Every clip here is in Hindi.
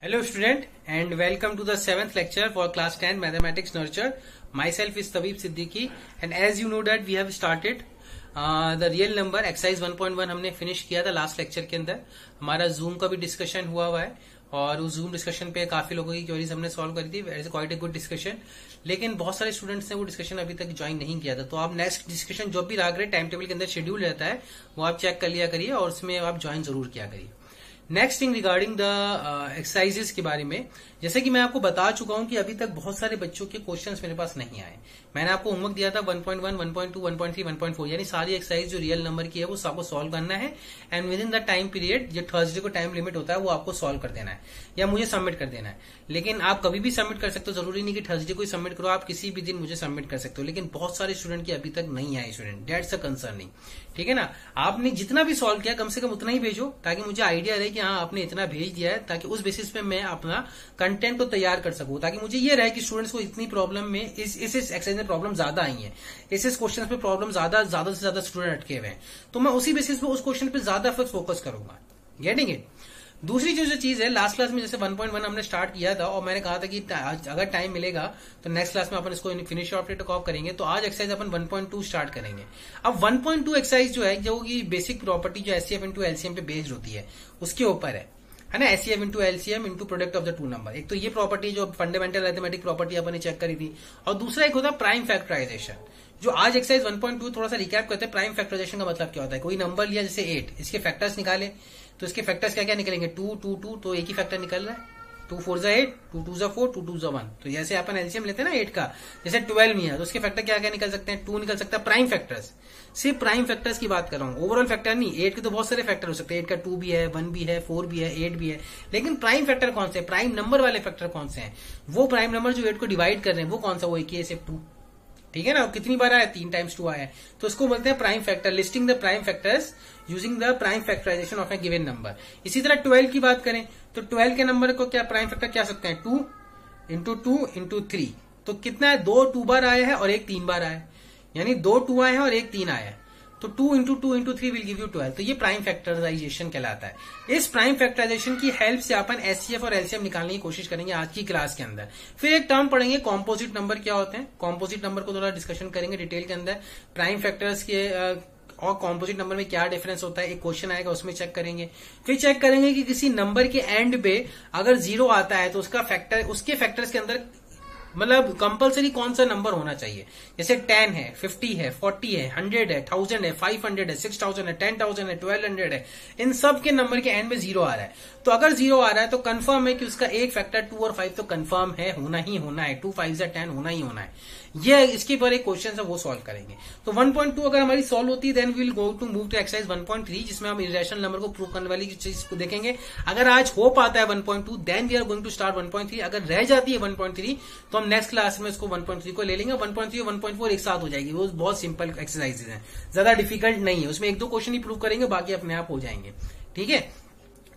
Hello student and welcome to the 7th lecture for class 10 mathematics nurture. Myself is Tabib Siddiqui and as you know that we have started the real number exercise 1.1 हमने फिनिश किया था लास्ट लेक्चर के अंदर. हमारा जूम का भी डिस्कशन हुआ है और उस जूम डिस्कशन पे काफी लोगों की क्वेरीज हमने सॉल्व करी थी. It's quite a good discussion. लेकिन बहुत सारे स्टूडेंट्स ने वो डिस्कशन अभी तक ज्वाइन नहीं किया था, तो आप नेक्स्ट डिस्कशन जो भी राग टाइम टेबल के अंदर शेड्यूल रहता है वो आप चेक कर लिया करिए और उसमें आप ज्वाइन जरूर किया करिए. Next thing regarding the exercises के बारे में, जैसे कि मैं आपको बता चुका हूं कि अभी तक बहुत सारे बच्चों के क्वेश्चंस मेरे पास नहीं आए. मैंने आपको होमवर्क दिया था 1.1, 1.2, 1.3, 1.4 यानी सारी एक्सरसाइज जो रियल नंबर की है वो आपको सॉल्व करना है and with in the time period जो थर्सडे को टाइम लिमिट होता है वो आपको सॉल्व कर देना है या मुझे सबमिट कर देना है. लेकिन आप कभी भी सबमिट कर सकते हो, जरूरी नहीं कि थर्सडे को ही सबमिट करो, आप किसी भी दिन मुझे सबमिट कर सकते हो. लेकिन बहुत सारे स्टूडेंट की अभी तक नहीं आए स्टूडेंट, दैट्स अ कंसर्निंग. ठीक है ना, आपने जितना भी सॉल्व किया कम से कम उतना ही भेजो ताकि मुझे आइडिया रहे कि हाँ आपने इतना भेज दिया है, ताकि उस बेसिस पे मैं अपना कंटेंट को तैयार कर सकूं, ताकि मुझे ये रहे कि स्टूडेंट्स को इतनी प्रॉब्लम में इस एक्सरसाइज में प्रॉब्लम ज्यादा आई है, इस क्वेश्चन पे प्रॉब्लम ज्यादा से ज्यादा स्टूडेंट अटके हुए हैं, तो मैं उसी बेसिस पे उस क्वेश्चन पे ज्यादा फोकस करूंगा. Getting it. दूसरी जो चीज है, लास्ट क्लास में जैसे 1.1 हमने स्टार्ट किया था और मैंने कहा था कि अगर टाइम मिलेगा तो नेक्स्ट क्लास में अपन इसको फिनिश ऑपरेटर ऑफ करेंगे, तो आज एक्सरसाइज अपन 1.2 स्टार्ट करेंगे. अब 1.2 एक्सरसाइज जो है, जो कि बेसिक प्रॉपर्टी जो एचसीएफ इंटू एलसीएम पे बेस्ड होती है उसके ऊपर है ना. HCF into LCM into product of the two number. एक तो ये प्रॉपर्टी जो फंडामेंटल अरिथमेटिक प्रॉपर्टी अपन ने चेक करी थी, और दूसरा एक होता है प्राइम फैक्टराइजेशन. जो आज एक्सरसाइज 1.2 थोड़ा सा रिकैप करते हैं. प्राइम फैक्टराइजेशन का मतलब क्या होता है, कोई नंबर लिया जैसे 8, इसके फैक्टर्स निकाले तो इसके फैक्टर्स क्या क्या निकलेंगे, 2 2 2, तो एक ही फैक्टर निकल रहा है. 2 4 जा 8, 2 2 जा 4, 2 2 जा 1. तो जैसे अपन एलसीएम लेते हैं ना 8 का, जैसे 12 में है तो उसके फैक्टर क्या क्या निकल सकते हैं, 2 निकल सकता है. प्राइम फैक्टर्स, सिर्फ प्राइम फैक्टर्स की बात कर रहा हूं, ओवरऑल फैक्टर नहीं. 8 के तो बहुत सारे फैक्टर हो सकते हैं, 8 का 2 भी है, 1 भी है, 4 भी है, 8 भी है. लेकिन प्राइम फैक्टर कौन से, प्राइम नंबर वाले फैक्टर कौन से हैं, वो प्राइम नंबर जो 8 को डिवाइड कर रहे हैं वो कौन सा, वो 1 से 2. ठीक है ना, कितनी बार आया, 3 टाइम्स 2 आया, तो उसको बोलते हैं prime factor. Listing the prime factors using the prime factorization of a given number. इसी तरह 12 की बात करें तो 12 के नंबर को क्या प्राइम फैक्टर क्या सकते हैं, 2 इंटू 2 इंटू 3. तो कितना है, 2 बार आया है और 1 3 बार आया है, यानी 2 आए हैं और 1 3 आया है. तो 2 into 2 into 3 will give you 12. तो ये प्राइम फैक्टराइजेशन कहलाता है. इस प्राइम फैक्टराइजेशन की हेल्प से अपन एचसीएफ और एलसीएम निकालने की कोशिश करेंगे आज की क्लास के अंदर. फिर एक टर्म पढ़ेंगे कॉम्पोजिट नंबर क्या होते हैं. कॉम्पोजिट नंबर को थोड़ा डिस्कशन करेंगे डिटेल के अंदर. प्राइम फैक्टर्स के और कॉम्पोजिट नंबर में क्या डिफरेंस होता है, एक क्वेश्चन आएगा उसमें चेक करेंगे. फिर चेक करेंगे कि किसी नंबर के एंड पे अगर 0 आता है तो उसका फैक्टर, उसके फैक्टर्स के अंदर मतलब कंपलसरी कौन सा नंबर होना चाहिए. जैसे 10 है, 50 है, 40 है, 100 है, 1000 है, 500 है, 6000 है, 10,000 है, 1200 है, इन सब के नंबर के एंड में 0 आ रहा है. तो अगर 0 आ रहा है तो कंफर्म है कि उसका एक फैक्टर 2 और 5 तो कंफर्म है, होना ही होना है. 2 5 10 होना ही होना है. ये इसके पर एक क्वेश्चन है वो सॉल्व करेंगे. तो 1.2 अगर हमारी सॉल्व होती है then we will go to move to exercise 1.3 जिसमें हम इरेशनल नंबर को प्रूव करने वाली चीज को देखेंगे. अगर आज हो पाता है 1.2 then we are going to start 1.3. अगर रह जाती है 1.3 तो हम नेक्स्ट क्लास में इसको 1.3 को ले लेंगे. 1.3 और 1.4 एक साथ हो जाएगी. वो बहुत सिंपल एक्सरसाइजेज हैं, ज्यादा डिफिकल्ट नहीं है. उसमें 1-2 क्वेश्चन ही प्रूव करेंगे, बाकी अपने आप हो जाएंगे. ठीक है,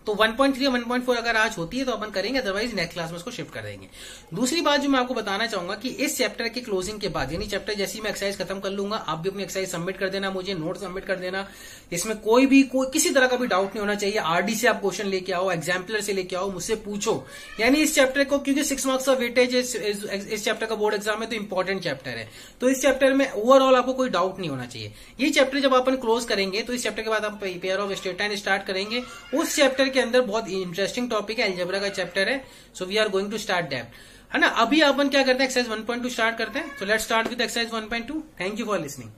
तो 1.3 और 1.4 अगर आज होती है तो अपन करेंगे, अदरवाइज नेक्स्ट क्लास में उसको शिफ्ट कर देंगे. दूसरी बात जो मैं आपको बताना चाहूंगा कि इस चैप्टर के क्लोजिंग के बाद, यानी चैप्टर जैसी मैं एक्सरसाइज खत्म कर लूंगा, आप भी अपनी एक्सरसाइज सबमिट कर देना, मुझे नोट सबमिट कर देना. इसमें कोई किसी तरह का भी डाउट नहीं होना चाहिए. आरडी से आप क्वेश्चन लेके आओ, एग्जाम्पलर से लेके आओ, मुझसे पूछो. यानी इस चैप्टर को, क्योंकि 6 मार्क्स का वेटेज इस चैप्टर का बोर्ड एग्जाम में, तो इंपॉर्टेंट चैप्टर है, तो इस चैप्टर में ओवरऑल आपको कोई डाउट नहीं होना चाहिए. ये चैप्टर जब अपन क्लोज करेंगे तो इस चैप्टर के बाद हम pair of straight line start करेंगे. उस चैप्टर के अंदर बहुत इंटरेस्टिंग टॉपिक है, अलजेब्रा का चैप्टर है. So we are going to start that, है ना. अभी अपन क्या करते हैं, एक्सरसाइज 1.2 स्टार्ट करते हैं. So let's start with exercise 1.2. Thank you for listening.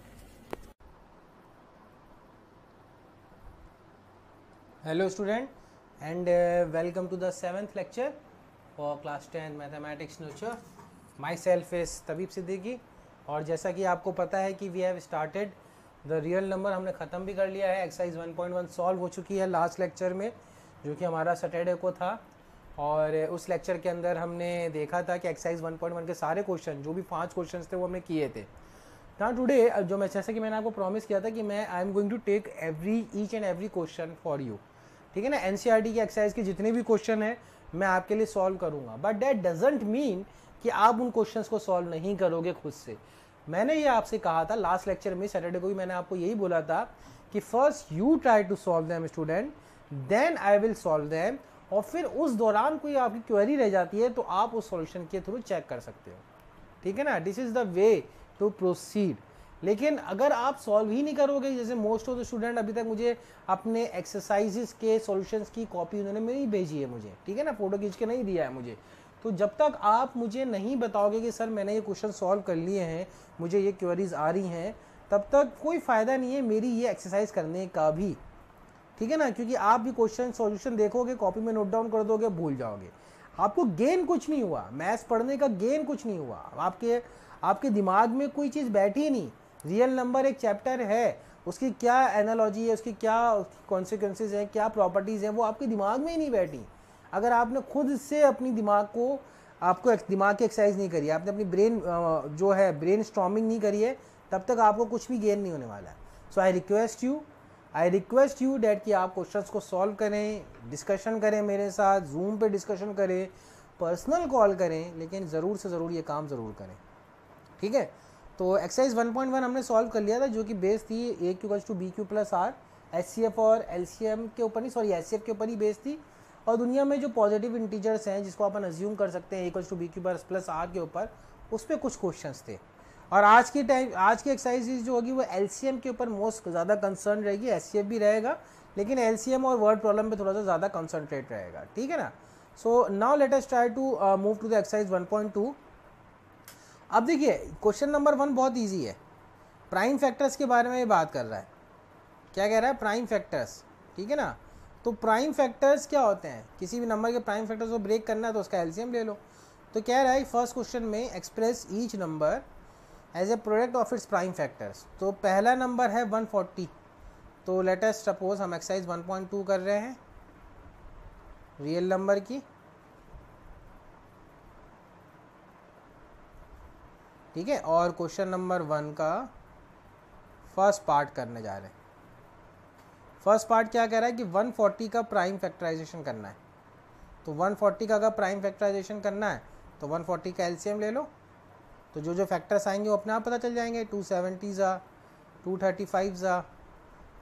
Hello student and welcome to the 7th lecture for class 10 mathematics nurture. Myself is Tabib Siddiqui. और जैसा कि आपको पता है कि we have started the real number, हमने खत्म भी कर लिया है. एक्सरसाइज 1.1 सॉल्व हो चुकी है लास्ट लेक्चर में, जो कि हमारा सैटरडे को था. और उस लेक्चर के अंदर हमने देखा था कि एक्सरसाइज 1.1 के सारे क्वेश्चन, जो भी 5 क्वेश्चन थे वो हमने किए थे. ना टुडे, जो मैं जैसे कि मैंने आपको प्रॉमिस किया था कि मैं I am going to take each and every question for you. ठीक है ना, एनसीईआरटी की एक्सरसाइज के जितने भी क्वेश्चन है मैं आपके लिए सॉल्व करूंगा. बट दैट डजंट मीन कि आप उन क्वेश्चन को सॉल्व नहीं करोगे खुद से. मैंने ये आपसे कहा था लास्ट लेक्चर में, सैटरडे को भी मैंने आपको यही बोला था कि first you try to solve them student, then I will solve them. और फिर उस दौरान कोई आपकी क्वेरी रह जाती है तो आप उस सॉल्यूशन के थ्रू चेक कर सकते हो, ठीक है ना। This is the way to proceed. लेकिन अगर आप सॉल्व ही नहीं करोगे, जैसे मोस्ट ऑफ द स्टूडेंट अभी तक मुझे अपने एक्सरसाइजेस के सॉल्यूशंस की कॉपी उन्होंने नहीं भेजी है मुझे, ठीक है ना, फोटो खींच के नहीं दिया है मुझे। तो जब तक आप मुझे नहीं बताओगे कि सर मैंने ये क्वेश्चन सॉल्व कर लिए हैं, मुझे ये क्वेरीज आ रही हैं, तब तक कोई फ़ायदा नहीं है मेरी ये एक्सरसाइज करने का भी, ठीक है ना। क्योंकि आप भी क्वेश्चन सॉल्यूशन देखोगे, कॉपी में नोट डाउन कर दोगे, भूल जाओगे, आपको गेन कुछ नहीं हुआ, मैथ्स पढ़ने का गेन कुछ नहीं हुआ, आपके दिमाग में कोई चीज़ बैठी नहीं। रियल नंबर एक चैप्टर है, उसकी क्या एनालॉजी है, उसकी क्या कॉन्सिक्वेंसेज है, क्या प्रॉपर्टीज़ हैं, वो आपके दिमाग में ही नहीं बैठी। अगर आपने खुद से अपनी दिमाग की एक्सरसाइज नहीं करी, आपने अपनी ब्रेन जो है ब्रेन स्टॉर्मिंग नहीं करी है, तब तक आपको कुछ भी गेन नहीं होने वाला है। सो आई रिक्वेस्ट यू डैट कि आप क्वेश्चंस को सॉल्व करें, डिस्कशन करें मेरे साथ, जूम पे डिस्कशन करें, पर्सनल कॉल करें, लेकिन ज़रूर से ज़रूर ये काम ज़रूर करें, ठीक है। तो एक्सरसाइज 1.1 हमने सॉल्व कर लिया था, जो कि बेस थी A Q to B Q plus R, HCF और एलसीएम के ऊपर नहीं, सॉरी एचसीएफ के ऊपर ही बेस थी। और दुनिया में जो पॉजिटिव इंटीजर्स हैं जिसको अपन अज्यूम कर सकते हैं A to B Q plus R के ऊपर, उस पर कुछ क्वेश्चंस थे। और आज की एक्सरसाइज जो होगी वो एलसीएम के ऊपर मोस्ट ज़्यादा कंसर्न रहेगी, एचसीएफ भी रहेगा, लेकिन एलसीएम और वर्ड प्रॉब्लम पे थोड़ा सा ज़्यादा कंसंट्रेट रहेगा, ठीक है ना। So now let us try to move to the exercise 1.2। अब देखिए क्वेश्चन नंबर 1 बहुत ईजी है, प्राइम फैक्टर्स के बारे में ये बात कर रहा है। क्या कह रहा है? प्राइम फैक्टर्स, ठीक है ना। तो प्राइम फैक्टर्स क्या होते हैं? किसी भी नंबर के प्राइम फैक्टर्स को ब्रेक करना है तो उसका एलसीएम ले लो। तो कह रहा है फर्स्ट क्वेश्चन में express each number as a product of its prime factors. तो पहला नंबर है 140। तो लेट अस सपोज हम एक्सरसाइज 1.2 कर रहे हैं रियल नंबर की, ठीक है। और क्वेश्चन नंबर 1 का फर्स्ट पार्ट करने जा रहे हैं। फर्स्ट पार्ट क्या कह रहा है कि 140 का प्राइम फैक्टराइजेशन करना है। तो 140 का अगर प्राइम फैक्टराइजेशन करना है तो 140 का एलसीएम ले लो। तो जो जो फैक्टर्स आएंगे वो अपने आप पता चल जाएंगे, 270 ज़ा, 235 ज़ा,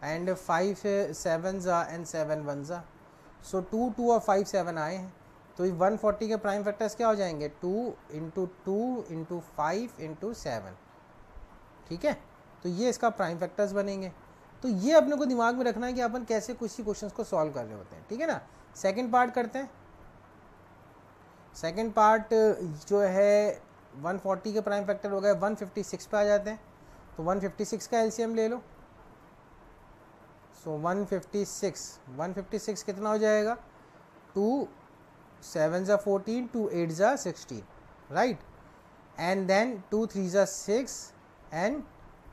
एंड 5 7 ज़ा एंड 7 1 ज़ा। सो 2 2 और 5 7 आए हैं। तो 140 के प्राइम फैक्टर्स क्या हो जाएंगे? 2 इंटू 2 इंटू 5 इंटू 7, ठीक है। तो ये इसका प्राइम फैक्टर्स बनेंगे। तो ये अपने को दिमाग में रखना है कि अपन कैसे कुछ ही क्वेश्चंस को सॉल्व कर रहे होते हैं, ठीक है ना। सेकंड पार्ट करते हैं। सेकंड पार्ट जो है 140 के प्राइम फैक्टर हो गए 156 पे आ जाते हैं। तो 156 का एलसीएम ले लो। सो 156 कितना हो जाएगा? 2 7 ज़ा 14, 2 8 ज़ा 16, राइट। एंड देन 2 3 ज़ा 6 एंड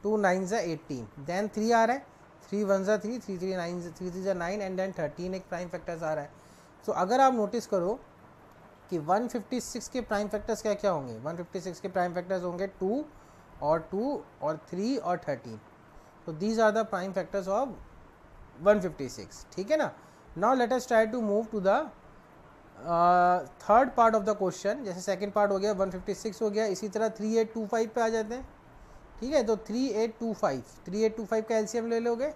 2 9 ज़ा 18। देन 3 आ रहा है, 3 1 ज़ा 3, 3 3 9, 3 3 ज़ा 9 एंड देन 13 एक प्राइम फैक्टर्स आ रहा है। सो अगर आप नोटिस करो कि 156 के प्राइम फैक्टर्स क्या क्या होंगे? 156 के प्राइम फैक्टर्स होंगे 2 और 3 और 13। तो these are the prime factors of 156, ठीक है ना। Now let us try to move to the third part of the question. जैसे सेकंड पार्ट हो गया 156 हो गया, इसी तरह 3825 पे आ जाते हैं, ठीक है। तो 3825 का एलसीएम ले लोगे।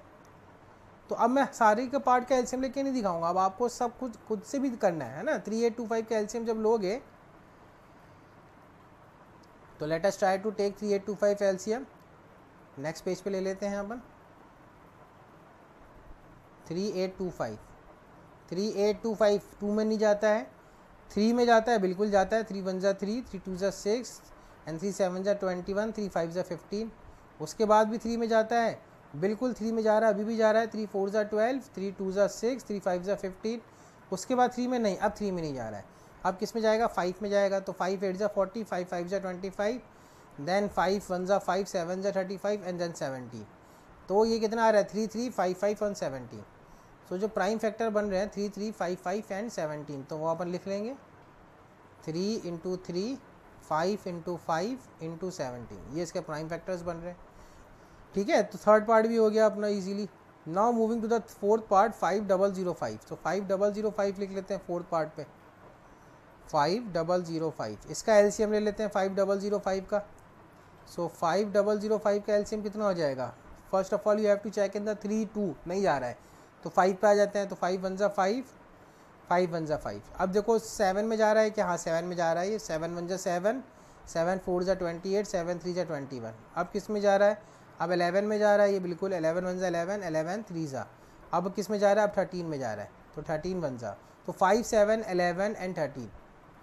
तो अब मैं सारे के पार्ट का एलसीएम लेके नहीं दिखाऊंगा, अब आपको सब कुछ खुद से भी करना है ना। 3825 का एलसीएम जब लोगे तो let us try to take 3825 LCM. Next page पे ले लेते हैं अपन 3825 2 में नहीं जाता है, 3 में जाता है, बिल्कुल जाता है। 3 1 ज़ा 3, 3 2 ज़ा 6 एंड 3 7 ज़ा 21, 3 5 ज़ा 15। उसके बाद भी 3 में जाता है, बिल्कुल 3 में जा रहा है, अभी भी जा रहा है। 3 4 ज़ा 12, 3 2 ज़ा 6, 3 5 ज़ा 15। उसके बाद 3 में नहीं, अब 3 में नहीं जा रहा है, अब किस में जाएगा? 5 में जाएगा। तो 5 8 ज़ा 40, 5 5 ज़ा 25, देन 5 1 ज़ा 5, 7 ज़ा 35 एंड देन 70। तो ये कितना आ रहा है? 3 3 5 5 और 17। सो जो प्राइम फैक्टर बन रहे हैं 3 3 5 5 एंड 17, तो वो अपन लिख लेंगे 3 इंटू 3 5 इंटू 5 इंटू 17। ये इसके प्राइम फैक्टर्स बन रहे हैं, ठीक है। तो थर्ड पार्ट भी हो गया अपना easily. Now moving to the fourth part 5005। तो 5005 लिख लेते हैं फोर्थ पार्ट पे 5005। इसका एलसीएम ले लेते हैं 5005 का। सो 5005 का एलसीएम कितना हो जाएगा? First of all you have to check in the 3 2 नहीं जा रहा है, तो 5 पे आ जाते हैं। तो 5 1 ज़ा 5, 5 1 जा 5। अब देखो 7 में जा रहा है क्या? हाँ 7 में जा रहा है ये। 7 1 जा 7, 7 4 जा 28, 7 3 जा 21। अब किस में जा रहा है? अब 11 में जा रहा है ये बिल्कुल। 11 1 जा 11, 11 3 जा। अब किस में जा रहा है? अब 13 में जा रहा है, तो 13 1 जा। तो 5 7 11 एंड 13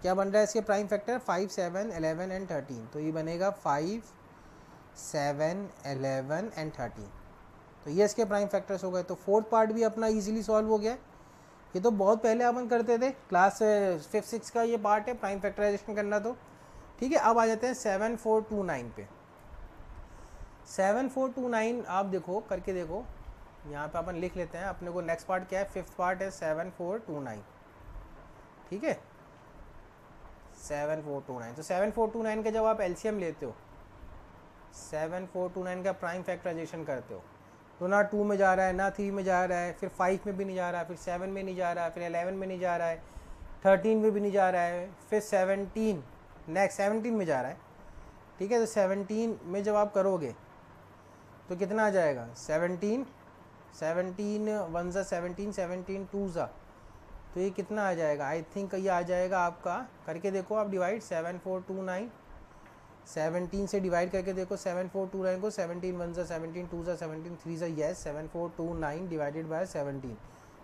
क्या बन रहा है इसके प्राइम फैक्टर? 5 7 11 एंड 13। तो ये बनेगा 5 7 11 एंड 13। तो ये इसके प्राइम फैक्टर्स हो गए। तो फोर्थ पार्ट भी अपना इजीली सॉल्व हो गया। ये तो बहुत पहले अपन करते थे, क्लास 5th 6th का ये पार्ट है प्राइम फैक्टराइजेशन करना। तो ठीक है, अब आ जाते हैं 7429 पे। 7429 आप देखो करके देखो, यहाँ पे अपन लिख लेते हैं। अपने को नेक्स्ट पार्ट क्या है? 5th पार्ट है 7429। ठीक है, 7429। तो 7429 का जब आप एलसीएम लेते हो, 7429 का प्राइम फैक्टराइजेशन करते हो, तो ना 2 में जा रहा है, ना 3 में जा रहा है, फिर 5 में भी नहीं जा रहा है, फिर 7 में नहीं जा रहा है, फिर 11 में नहीं जा रहा है, 13 में भी नहीं जा रहा है, फिर 17 नेक्स्ट 17 में जा रहा है। ठीक है, तो 17 में जब आप करोगे तो कितना आ जाएगा? 17 17 1 जा 17, 17 2 जा, तो ये कितना आ जाएगा? आई थिंक ये आ जाएगा आपका, करके देखो आप डिवाइड। 7429 17 से डिवाइड करके देखो 7429 को। 17 1 जा 17, 2 जा 17, 3 जा यस 7429 डिवाइडेड बाय 17,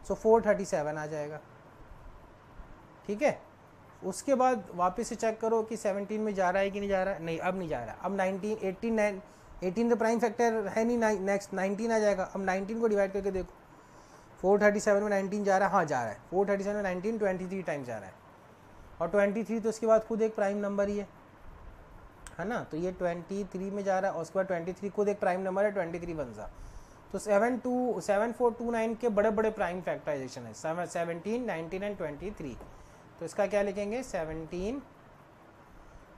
सो 437 आ जाएगा। ठीक है, उसके बाद वापस से चेक करो कि 17 में जा रहा है कि नहीं जा रहा है। नहीं, अब नहीं जा रहा। अब 19 18 18 तो प्राइम फैक्टर है नहीं, नेक्स्ट 19 आ जाएगा। अब 19 को डिवाइड करके देखो, 437 में 19 जा रहा है। हाँ जा रहा है, 437 में 19 23 टाइम्स जा रहा है, और 23 तो उसके बाद खुद एक प्राइम नंबर ही है ना। तो ये 23 में जा रहा है, और उसके बाद 23 खुद एक प्राइम नंबर है, 23 बन जा। तो 7429 के बड़े बड़े प्राइम फैक्टराइजेशन है 17 19 एंड 23। तो इसका क्या लिखेंगे? 17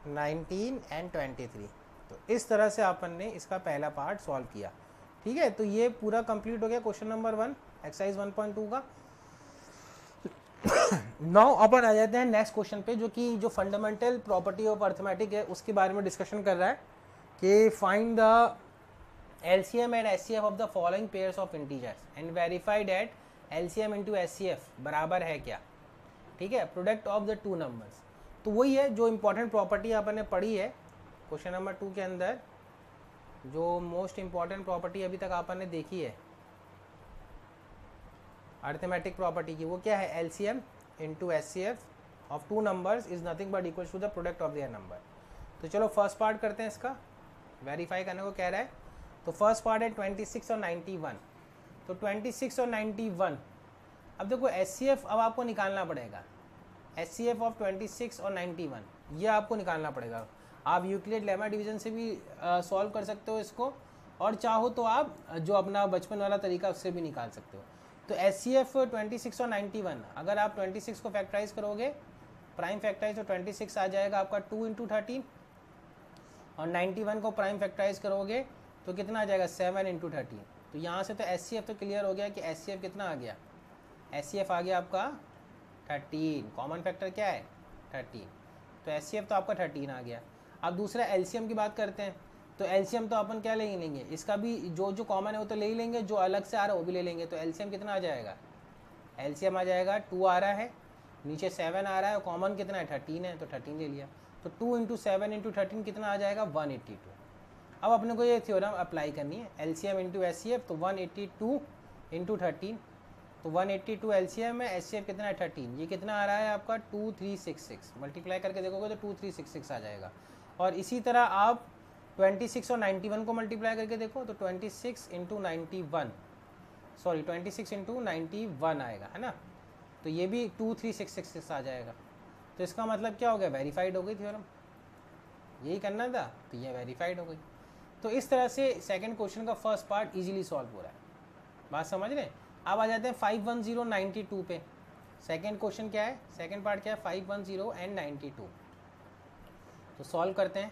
19 एंड 23। तो इस तरह से अपन ने इसका पहला पार्ट सॉल्व किया। ठीक है, तो ये पूरा कंप्लीट हो गया क्वेश्चन नंबर 1 एक्सरसाइज 1.2 का। नाउ अपन आ जाते हैं नेक्स्ट क्वेश्चन पे, जो कि जो फंडामेंटल प्रॉपर्टी ऑफ अर्थमेटिक है उसके बारे में डिस्कशन कर रहा है कि find the LCM and HCF of the following pairs of integers and verify that LCM into HCF बराबर है क्या। ठीक है, product of the two numbers. तो वही है जो इंपॉर्टेंट प्रॉपर्टी अपन ने पढ़ी है क्वेश्चन नंबर 2 के अंदर। जो मोस्ट इंपॉर्टेंट प्रॉपर्टी अभी तक अपन ने देखी है अर्थमेटिक प्रॉपर्टी की, वो क्या है? LCM into HCF of two numbers is nothing but equal to the product of their number. तो चलो फर्स्ट पार्ट करते हैं, इसका वेरीफाई करने को कह रहा है। तो फर्स्ट पार्ट है 26 और 91। तो 26 और 91, अब देखो एचसीएफ अब आपको निकालना पड़ेगा। एचसीएफ ऑफ 26 और 91 ये आपको निकालना पड़ेगा। आप यूक्लिड लेमा डिवीजन से भी सॉल्व कर सकते हो इसको, और चाहो तो आप जो अपना बचपन वाला तरीका उससे भी निकाल सकते हो। तो एचसीएफ 26 और 91, अगर आप 26 को फैक्टराइज करोगे प्राइम फैक्टराइज, तो 26 आ जाएगा आपका 2 इंटू 13, और 91 को प्राइम फैक्टराइज करोगे तो कितना आ जाएगा? 7 इंटू 13। तो यहाँ से तो एचसीएफ तो क्लियर हो गया कि एचसीएफ कितना आ गया? एचसीएफ आ गया आपका 13। कॉमन फैक्टर क्या है? 13। तो एचसीएफ तो आपका 13 आ गया। अब दूसरा एलसीएम की बात करते हैं। तो एलसीएम तो अपन क्या ले लेंगे? इसका भी जो कॉमन है वो तो ले ही लेंगे, जो अलग से आ रहा है वो भी ले लेंगे। तो एलसीएम कितना आ जाएगा? एलसीएम आ जाएगा 2 आ रहा है, नीचे 7 आ रहा है, और कॉमन कितना है? 13 है, तो 13 ले लिया। तो 2 इंटू 7 इंटू 13 कितना आ जाएगा? 182। अब अपने को ये थ्योरम अप्लाई करनी है, एलसीएम इंटू एचसीएफ। तो 182 इंटू 13, तो 182 एलसीएम है, एचसीएफ कितना है? 13। ये कितना आ रहा है आपका? 2366। मल्टीप्लाई करके देखोगे तो 2366 आ जाएगा। और इसी तरह आप 26 और 91 को मल्टीप्लाई करके देखो, तो 26 इंटू 91, सॉरी 26 इंटू 91 आएगा, है ना। तो ये भी 23666 आ जाएगा। तो इसका मतलब क्या हो गया? वेरीफाइड हो गई थ्योरम। यही करना था, तो ये वेरीफाइड हो गई। तो इस तरह से सेकंड क्वेश्चन का फर्स्ट पार्ट इजीली सॉल्व हो रहा है। बात समझ रहे हैं? अब आ जाते हैं 51092 पे। सेकंड क्वेश्चन क्या है? सेकंड पार्ट क्या है? 510 एंड 92। तो सॉल्व करते हैं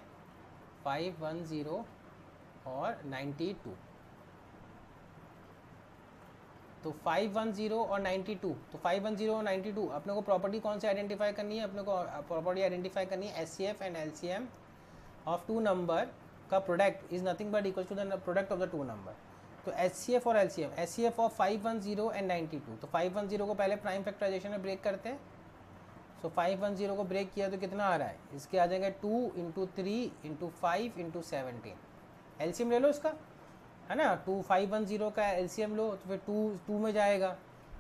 510 और 92। तो 510 और 92, तो 510 और 92 अपने को प्रॉपर्टी कौन सी आइडेंटिफाई करनी है? अपने को प्रॉपर्टी आइडेंटिफाई करनी है HCF and LCM of two number का product is nothing but equal to the product of the two number. तो HCF और LCM, HCF ऑफ 510 एंड 92, तो 510 को पहले प्राइम फैक्टराइजेशन में ब्रेक करते हैं। सो 510 को ब्रेक किया तो कितना आ रहा है, इसके आ जाएगा 2 इंटू 3 इंटू 5 इंटू 17। एलसीएम ले लो इसका, है ना, 2510 का एलसीएम लो तो फिर 2 में जाएगा,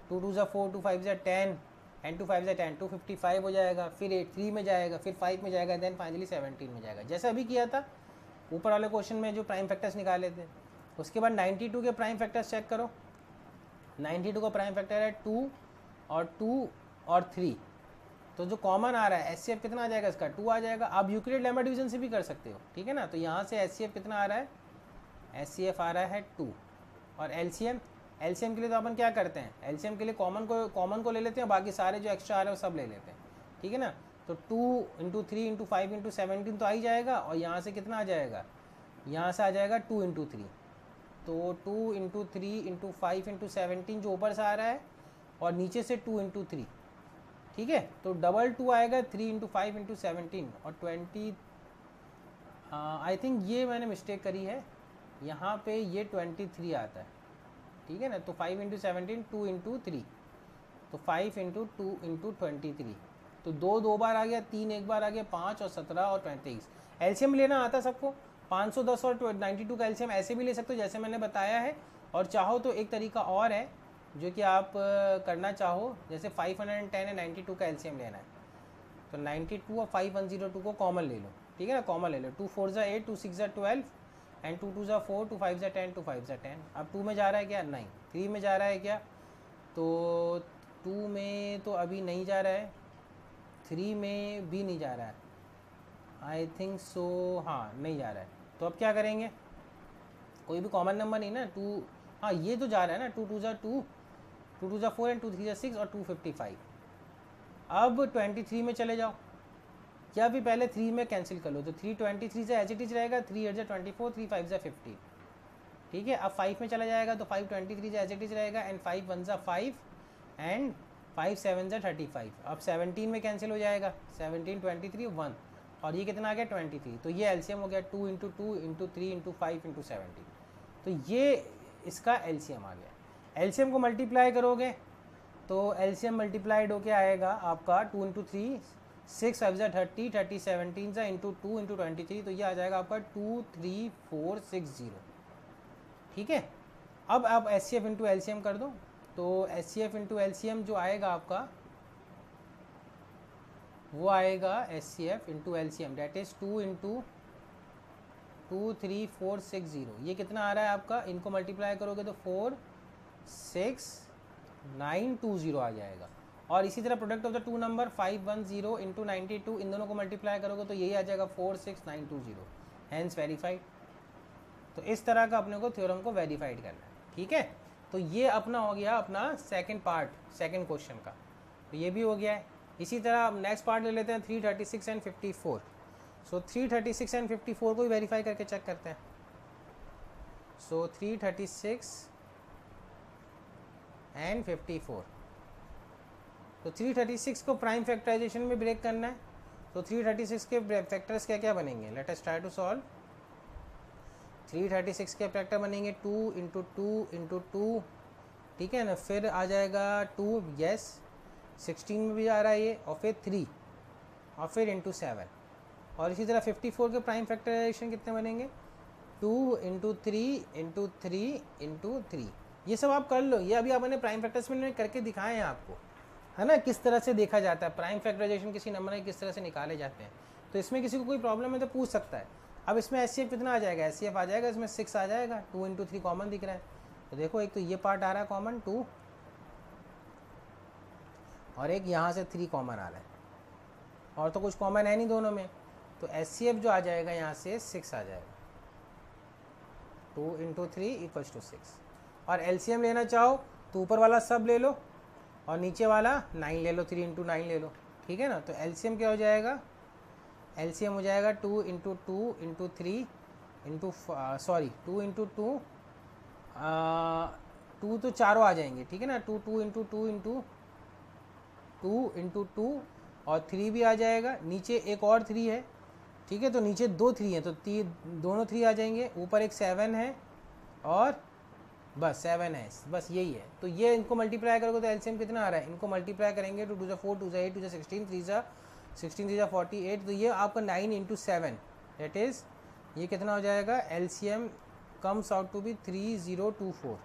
2 2 4, 2 5 10 एंड 2 5 10, 255 हो जाएगा, फिर 8 3 में जाएगा, फिर 5 में जाएगा, देन फाइनली 17 में जाएगा, जैसा अभी किया था ऊपर वाले क्वेश्चन में जो प्राइम फैक्टर्स निकाले थे। उसके बाद 92 के प्राइम फैक्टर्स चेक करो। 92 का प्राइम फैक्टर है 2 और 3, तो जो कॉमन आ रहा है एचसीएफ कितना आ जाएगा इसका, 2 आ जाएगा। आप यूक्लिड लेमा डिवीजन से भी कर सकते हो, ठीक है ना। तो यहाँ से एचसीएफ कितना आ रहा है, एचसीएफ आ रहा है 2। और एलसीएम के लिए तो अपन क्या करते हैं, एलसीएम के लिए कॉमन को ले लेते हैं, बाकी सारे जो एक्स्ट्रा आ रहे हैं वो सब ले लेते हैं, ठीक है ना। तो 2 इंटू 3 इंटू 5 इंटू 17 तो आ ही जाएगा, और यहाँ से कितना आ जाएगा, यहाँ से आ जाएगा 2 इंटू 3, तो 2 इंटू 3 इंटू 5 इंटू 17 जो ऊपर से आ रहा है, और नीचे से 2 इंटू 3, ठीक है। तो डबल 2 आएगा 3 इंटू 5 इंटू 17 और 20। आई थिंक ये मैंने मिस्टेक करी है, यहाँ पे ये 23 आता है, ठीक है ना। तो 5 इंटू 17 2 इंटू 3, तो 5 इंटू 2 इंटू 23, तो 2 बार आ गया, 3 एक बार आ गया, 5 और 17 और 23। एलसीएम लेना आता सबको, 510 और 92 का एलसीएम ऐसे भी ले सकते हो जैसे मैंने बताया है, और चाहो तो एक तरीका और है जो कि आप करना चाहो, जैसे 510 है 92 का एलसीएम लेना है, तो 92 और 5102 को कॉमन ले लो, ठीक है ना, कॉमन ले लो। 2 4 ज़ा 8, 2 6 ज़ा 12 एंड 2 2 ज़ा 4, 2 5 ज़ा 10, 2 5 ज़ा 10। अब 2 में जा रहा है क्या, नहीं। 3 में जा रहा है क्या, तो 2 में तो अभी नहीं जा रहा है, 3 में भी नहीं जा रहा है, आई थिंक सो, हाँ नहीं जा रहा है। तो अब क्या करेंगे, कोई भी कॉमन नंबर नहीं ना, 2, हाँ ये तो जा रहा है ना, 2 2 ज़ा 2, 2 2 ज़ा 4 एंड 2 3 ज़ा 6 और 255। अब 23 में चले जाओ, या भी पहले 3 में कैंसिल कर लो, तो 3 23 से एच इट इज रहेगा, 3 8 ज़ा 24, 3 5 ज़ा 50, ठीक है। अब 5 में चला जाएगा तो 5 23 से एच इट इज रहेगा, एंड 5 1 ज़ा 5 एंड 5 7 ज़ा 35। अब 17 में कैंसिल हो जाएगा, 17 23 1, और ये कितना आ गया 23, तो ये एलसीएम हो गया 2 इंटू 2 इंटू 3 इंटू 5 इंटू 17, तो ये इसका एलसीएम आ गया। एलसीएम को मल्टीप्लाई करोगे तो एलसीएम मल्टीप्लाइड होके आएगा आपका 2 इंटू 3 6 5 ज़ा 30, 30 17 ज़ा इंटू 2 इंटू 23, तो ये आ जाएगा आपका 23460, ठीक है। अब आप एचसीएफ इंटू एलसीएम कर दो, तो एचसीएफ इंटू एलसीएम जो आएगा आपका वो आएगा HCF into LCM, that is 2 into 23460। ये कितना आ रहा है आपका, इनको मल्टीप्लाई करोगे तो 46920 आ जाएगा। और इसी तरह product of the two number 510 into 92, इन दोनों को मल्टीप्लाई करोगे तो यही आ जाएगा 46920, हैंस वेरीफाइड। तो इस तरह का अपने को थ्योरम को वेरीफाइड करना है, ठीक है। तो ये अपना हो गया अपना सेकंड पार्ट, सेकंड क्वेश्चन का, तो ये भी हो गया है। इसी तरह अब नेक्स्ट पार्ट ले लेते हैं 336 एंड 54। सो 336 एंड 54 को भी वेरीफाई करके चेक करते हैं। सो 336 एंड 54, तो 336 को प्राइम फैक्टराइजेशन में ब्रेक करना है, तो 336 के फैक्टर्स क्या क्या बनेंगे, let us try to solve. 336 के फैक्टर बनेंगे 2 इंटू 2 इंटू 2, ठीक है ना, फिर आ जाएगा 2, यस 16 में भी आ रहा है ये, और फिर 3 और फिर इंटू 7। और इसी तरह 54 के प्राइम फैक्टराइजेशन कितने बनेंगे, 2 इंटू 3 इंटू 3 इंटू 3। ये सब आप कर लो, ये अभी आपने प्राइम फैक्टर्स में करके दिखाए हैं आपको, है ना, किस तरह से देखा जाता है प्राइम फैक्टराइजेशन, किसी नंबर में किस तरह से निकाले जाते हैं। तो इसमें किसी को कोई प्रॉब्लम है तो पूछ सकता है। अब इसमें एचसीएफ कितना आ जाएगा, एचसीएफ आ जाएगा इसमें 6 आ जाएगा, 2 इंटू 3 कॉमन दिख रहा है, तो देखो एक तो ये पार्ट आ रहा है कॉमन 2, और एक यहाँ से 3 कॉमन आ रहा है, और तो कुछ कॉमन है नहीं दोनों में, तो एचसीएफ जो आ जाएगा यहाँ से 6 आ जाएगा, 2 इंटू 3 इक्वल्स टू 6। और एलसीएम लेना चाहो तो ऊपर वाला सब ले लो और नीचे वाला 9 ले लो, 3 इंटू 9 ले लो, ठीक है ना। तो एलसीएम क्या हो जाएगा, एलसीएम हो जाएगा 2 इंटू 2 इंटू 3 इंटू 2 इंटू 2, 2 तो चारों आ जाएंगे, ठीक है ना, 2 2 इंटू 2 इंटू 2 इंटू 2 और 3 भी आ जाएगा, नीचे एक और 3 है, ठीक है, तो नीचे 2 3 है, तो दोनों 3 आ जाएंगे, ऊपर एक 7 है और बस 7 है, बस यही है। तो ये इनको मल्टीप्लाई करोगे तो एलसीएम कितना आ रहा है, इनको मल्टीप्लाई करेंगे तो 2 × 4 2 × 8 2 × 16 3 × 16 3 × 48, तो ये आपका 9 × 7 दैट इज़ ये कितना हो जाएगा, LCM comes out to be 3024।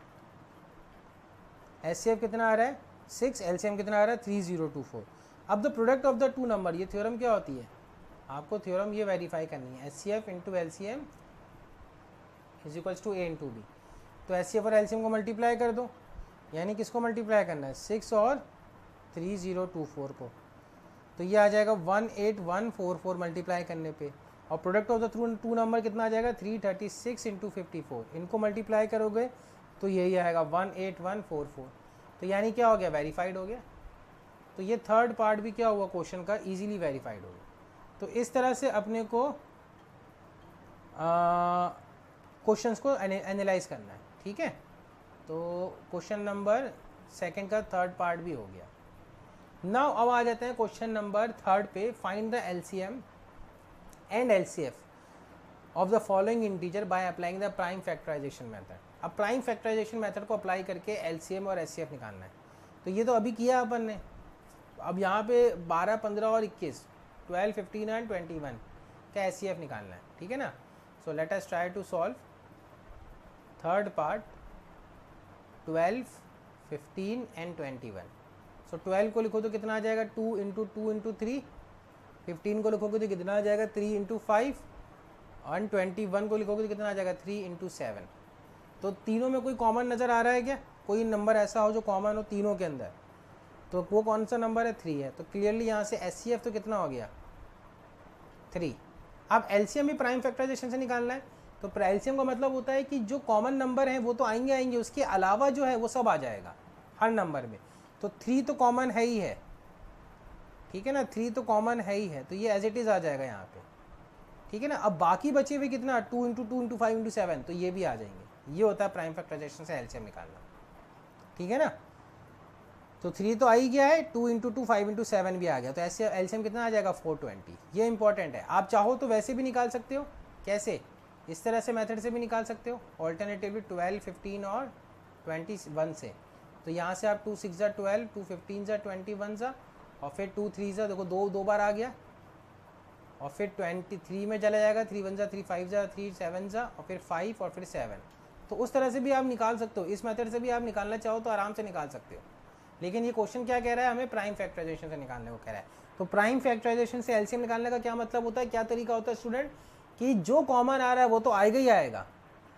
HCF कितना आ रहा है 6, एलसीएम कितना आ रहा है 3024। अब the product of the two number, ये थ्योरम क्या होती है, आपको थ्योरम ये वेरीफाई करनी है, HCF into LCM is equals to A into B. तो एचसीएफ और एलसीएम को मल्टीप्लाई कर दो, यानी किसको मल्टीप्लाई करना है, 6 और 3024 को, तो ये आ जाएगा 18144 मल्टीप्लाई करने पे। और product of the two number कितना आ जाएगा 336 इंटू 54, इनको मल्टीप्लाई करोगे तो यही आएगा 18144। तो यानी क्या हो गया, वेरीफाइड हो गया। तो ये थर्ड पार्ट भी क्या हुआ क्वेश्चन का, इजीली वेरीफाइड हो गया। तो इस तरह से अपने को क्वेश्चंस को एनालाइज करना है, ठीक है। तो क्वेश्चन नंबर सेकंड का थर्ड पार्ट भी हो गया। नाउ अब आ जाते हैं क्वेश्चन नंबर थर्ड पे, find the LCM and LCF of the following integer by applying the prime factorisation method. अब प्राइम फैक्टराइजेशन मेथड को अप्लाई करके एलसीएम और एचसीएफ निकालना है। तो ये तो अभी किया अपन ने। अब यहाँ पे 12 15 और 21 12 15 एंड 21 का एचसीएफ निकालना है, ठीक है ना। So let us try to solve third part 12 15 and 21। So 12 को लिखो तो कितना आ जाएगा 2 × 2 × 3, 15 को लिखोगे तो कितना आ जाएगा 3 × 5, और 21 को लिखोगे तो कितना आ जाएगा 3 × 7। तो तीनों में कोई कॉमन नज़र आ रहा है क्या, कोई नंबर ऐसा हो जो कॉमन हो तीनों के अंदर, तो वो कौन सा नंबर है 3 है। तो क्लियरली यहाँ से एचसीएफ तो कितना हो गया 3। अब एलसीएम भी प्राइम फैक्टराइजेशन से निकालना है। तो एलसीएम का मतलब होता है कि जो कॉमन नंबर है वो तो आएंगे, उसके अलावा जो है वो सब आ जाएगा हर नंबर में। तो 3 तो कॉमन है ही है, ठीक है ना, 3 तो कॉमन है ही है, तो ये एज इट इज़ आ जाएगा यहाँ पे, ठीक है ना। अब बाकी बचे हुए कितना 2 × 2 × 5 × 7, तो ये भी आ जाएंगे। ये होता है प्राइम फैक्टराइजेशन से एलसीएम निकालना, ठीक है ना। तो 3 तो आ ही गया है, 2 × 2 5 × 7 भी आ गया, तो ऐसे एलसीएम कितना आ जाएगा 420। ये इंपॉर्टेंट है। आप चाहो तो वैसे भी निकाल सकते हो, कैसे, इस तरह से मेथड से भी निकाल सकते हो, ऑल्टरनेटिवली 12 15 और 21 से। तो यहाँ से आप 2 6 × 12 2 15 × 21 और फिर 2 3 देखो दो बार आ गया, और फिर 23 में चला जाएगा, 3 1 3 5 3 7 और फिर 5 और फिर 7। तो उस तरह से भी आप निकाल सकते हो, इस मेथड से भी आप निकालना चाहो तो आराम से निकाल सकते हो। लेकिन ये क्वेश्चन क्या कह रहा है, हमें प्राइम फैक्टराइजेशन से निकालने को कह रहा है। तो प्राइम फैक्टराइजेशन से एलसीएम निकालने का क्या मतलब होता है, क्या तरीका होता है स्टूडेंट, कि जो कॉमन आ रहा है वो तो आएगा ही आएगा।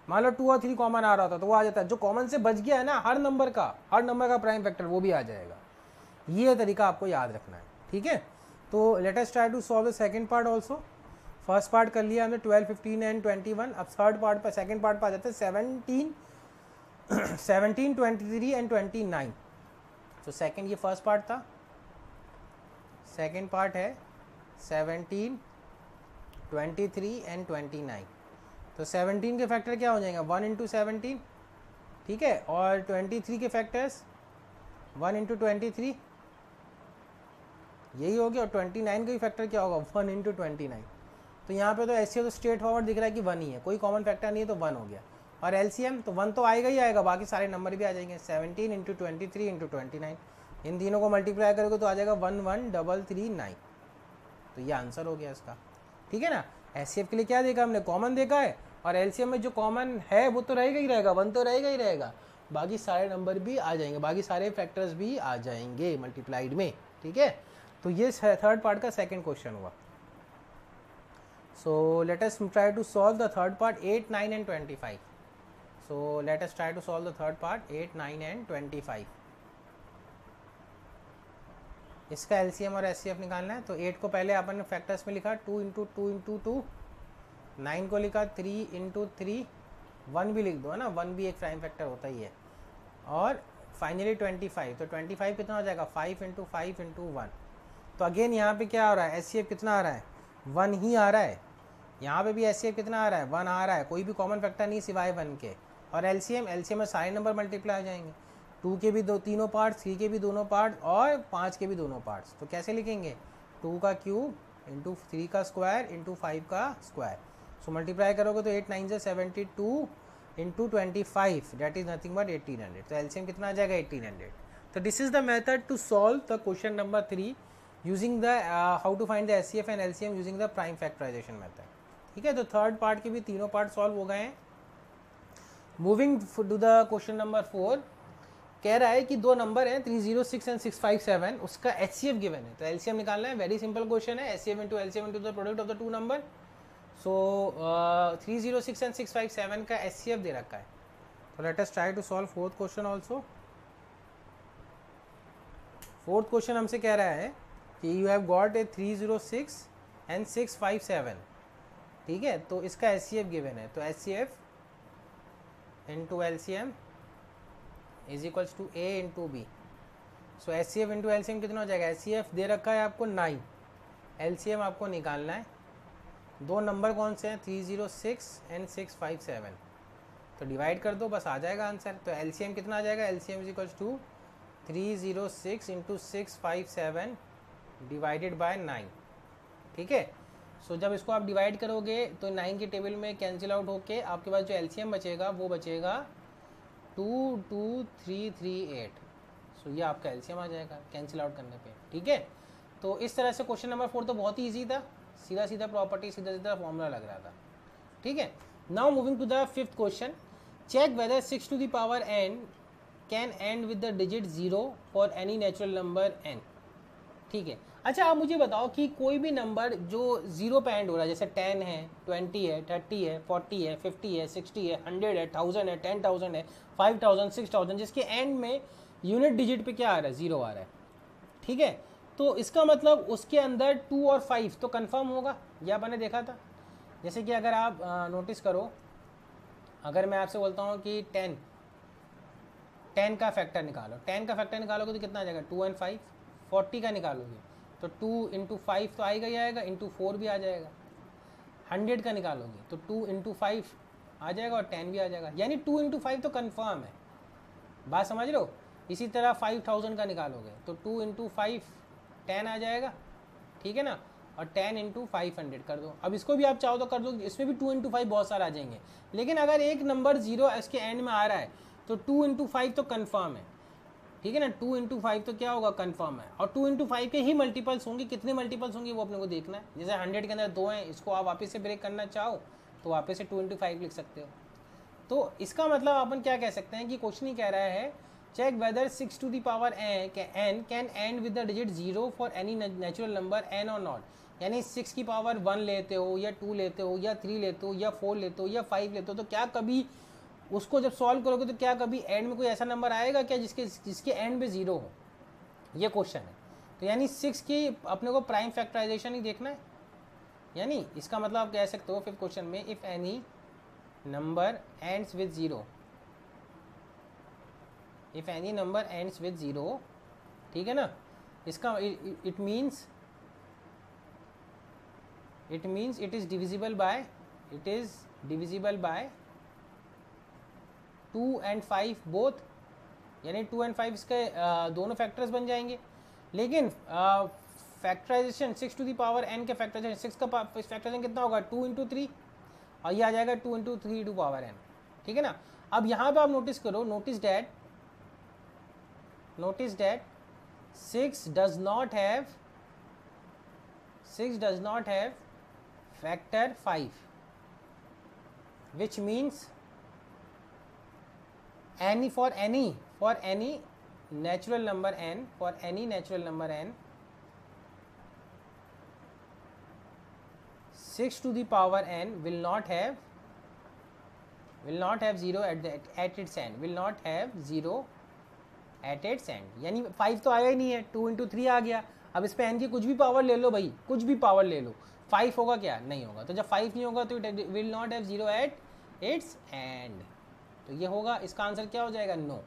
मान लो 2 और 3 कॉमन आ रहा होता तो वो आ जाता है, जो कॉमन से बच गया है ना हर नंबर का प्राइम फैक्टर, वो भी आ जाएगा। ये तरीका आपको याद रखना है, ठीक है। तो let us try to solve the second part also. First part कर लिया हमने 12 15 एंड 21। अब थर्ड पार्ट पर, सेकंड पार्ट पर आ जाते हैं 17 23 एंड 29। तो सेकंड, ये फर्स्ट पार्ट था, सेकंड पार्ट है 17 23 एंड 29। तो 17 के फैक्टर क्या हो जाएंगे 1 × 17, ठीक है, और 23 के फैक्टर्स 1 × 23 यही हो गया, और 29 का भी फैक्टर क्या होगा 1 × 29। तो यहाँ पे तो ऐसे तो स्ट्रेट फॉरवर्ड दिख रहा है कि 1 ही है, कोई कॉमन फैक्टर नहीं है, तो 1 हो गया। और एलसीएम तो 1 तो आएगा ही आएगा, बाकी सारे नंबर भी आ जाएंगे, 17 × 23 × 29। इन तीनों को मल्टीप्लाई करोगे तो आ जाएगा 11339। तो ये आंसर हो गया इसका, ठीक है ना। एचसीएफ के लिए क्या देखा हमने, कॉमन देखा है, और एलसीएम में जो कॉमन है वो तो रहेगा ही रहेगा, 1 तो रहेगा ही रहेगा, बाकी सारे नंबर भी आ जाएंगे, बाकी सारे फैक्टर्स भी आ जाएंगे मल्टीप्लाइड में, ठीक है। तो ये थर्ड पार्ट का सेकंड क्वेश्चन हुआ। So let us try to solve the third part 8 9 and 25। So let us try to solve the third part 8 9 and 25। इसका एलसीएम और एचसीएफ निकालना है। तो 8 को पहले अपन ने फैक्टर्स में लिखा 2 × 2 × 2, 9 को लिखा 3 × 3, 1 भी लिख दो, है ना, 1 भी एक प्राइम फैक्टर होता ही है, और फाइनली 25। तो 25 कितना हो जाएगा 5 × 5 × 1। तो अगेन यहाँ पे क्या आ रहा है, एचसीएफ कितना आ रहा है 1 ही आ रहा है, यहाँ पे भी एचसीएफ कितना आ रहा है 1 आ रहा है, कोई भी कॉमन फैक्टर नहीं सिवाय 1 के। और एलसीएम में सारे नंबर मल्टीप्लाई हो जाएंगे, 2 के भी तीनों पार्ट्स, 3 के भी दोनों पार्ट, और 5 के भी दोनों पार्ट्स। तो कैसे लिखेंगे 2 का क्यूब इंटू 3 का स्क्वायर इंटू 5 का स्क्वायर। सो मल्टीप्लाई करोगे तो 8 9 से 72, into 25 that is nothing but 1800. तो एलसीएम कितना आ जाएगा 1800. तो this is the method to solve the question number 3 using the how to find the HCF and LCM using the prime factorisation method. ठीक है, तो थर्ड पार्ट के भी तीनों पार्ट सॉल्व हो गए हैं. Moving to the question number 4, कह रहा है कि दो नंबर हैं 306 एंड 657, उसका एचसीएफ गिवन है. तो एलसीएम निकालना है. वेरी सिंपल क्वेश्चन है. HCF into LCM into the product of the two number. So 306 and 657 का एचसीएफ दे रखा है. तो let us try to solve fourth question also. Fourth question हमसे कह रहा है कि you have got a 306 and 657. ठीक है, तो इसका एचसीएफ गिवन है. तो HCF into LCM is equals to A into B. So HCF into LCM कितना हो जाएगा? एचसीएफ दे रखा है आपको 9, एलसीएम आपको निकालना है. दो नंबर कौन से हैं? 306 एंड 657. तो डिवाइड कर दो, बस आ जाएगा आंसर. तो एलसीएम कितना आ जाएगा? LCM is equals to 306 into 657 divided by 9. ठीक है, सो जब इसको आप डिवाइड करोगे तो 9 के टेबल में कैंसिल आउट होके आपके पास जो एलसीएम बचेगा वो बचेगा 22338. सो ये आपका एलसीएम आ जाएगा कैंसिल आउट करने पे. ठीक है, तो इस तरह से क्वेश्चन नंबर 4 तो बहुत ही ईजी था. सीधा सीधा प्रॉपर्टी, सीधा सीधा फॉर्मूला लग रहा था. ठीक है, now moving to the fifth question. Check whether 6 to the power n can end with the digit 0 for any natural number n. ठीक है, अच्छा आप मुझे बताओ कि कोई भी नंबर जो 0 पे एंड हो रहा है, जैसे 10 है, 20 है, 30 है, 40 है, 50 है, 60 है, 100 है, 1000 है, 10,000 है, 5000, 6000, जिसके एंड में यूनिट डिजिट पे क्या आ रहा है? 0 आ रहा है. ठीक है, तो इसका मतलब उसके अंदर 2 और 5 तो कंफर्म होगा. यह अपन ने देखा था. जैसे कि अगर आप नोटिस करो, अगर मैं आपसे बोलता हूँ कि 10 का फैक्टर निकालो, 10 का फैक्टर निकालोगे तो कितना आ जाएगा? 2 and 5. 40 का निकालोगे तो 2 इंटू 5 तो आएगा ही आएगा, इंटू 4 भी आ जाएगा. 100 का निकालोगे तो 2 इंटू 5 आ जाएगा और 10 भी आ जाएगा. यानी 2 इंटू 5 तो कन्फर्म है. बात समझ लो. इसी तरह 5000 का निकालोगे तो 2 इंटू 5 10 आ जाएगा. ठीक है ना, और 10 इंटू 500 कर दो. अब इसको भी आप चाहो तो कर दो, इसमें भी 2 इंटू 5 बहुत सारे आ जाएंगे. लेकिन अगर एक नंबर 0 इसके एंड में आ रहा है तो 2 इंटू 5 तो कन्फर्म है. ठीक है ना, 2 इंटू 5 तो क्या होगा? कन्फर्म है. और 2 इंटू 5 के ही मल्टीपल्स होंगे. कितने मल्टीपल्स होंगे वो अपने को देखना है. जैसे 100 के अंदर 2 हैं, इसको आप वापस से ब्रेक करना चाहो तो वापस से 2 इंटू 5 लिख सकते हो. तो इसका मतलब अपन क्या कह सकते हैं कि क्वेश्चन ही कह रहा है check whether 6 to the power n can end with the digit 0 for any natural number n और नॉट. यानी 6 की पावर 1 लेते हो या 2 लेते हो या 3 लेते हो या 4 लेते हो या 5 लेते हो, तो क्या कभी उसको जब सॉल्व करोगे तो क्या कभी एंड में कोई ऐसा नंबर आएगा क्या जिसके एंड में 0 हो? ये क्वेश्चन है. तो यानी 6 की अपने को प्राइम फैक्टराइजेशन ही देखना है. यानी इसका मतलब आप कह सकते हो फिफ्थ क्वेश्चन में, if any number ends with 0, if any number ends with 0, ठीक है ना, इसका it means it is divisible by 2 and 5 both. यानी 2 and 5 इसके दोनों फैक्टर्स बन जाएंगे. लेकिन factorisation 6 to the power n के फैक्टराइजेशन 6 का फैक्टराइजेशन कितना होगा? 2 इंटू 3, और ये आ जाएगा 2 इंटू 3 टू पावर n. ठीक है ना. अब यहाँ पे आप नोटिस करो, notice that 6 does not have factor 5, which means for any natural number n, 6 to the power n will not have 0 at its end, यानी 5 तो आया ही नहीं है, 2 इंटू 3 आ गया. अब इस पे n की कुछ भी पावर ले लो भाई, कुछ भी पावर ले लो, 5 होगा क्या? नहीं होगा. तो जब 5 नहीं होगा तो it will not have 0 at its and. तो ये होगा, इसका आंसर क्या हो जाएगा? नो.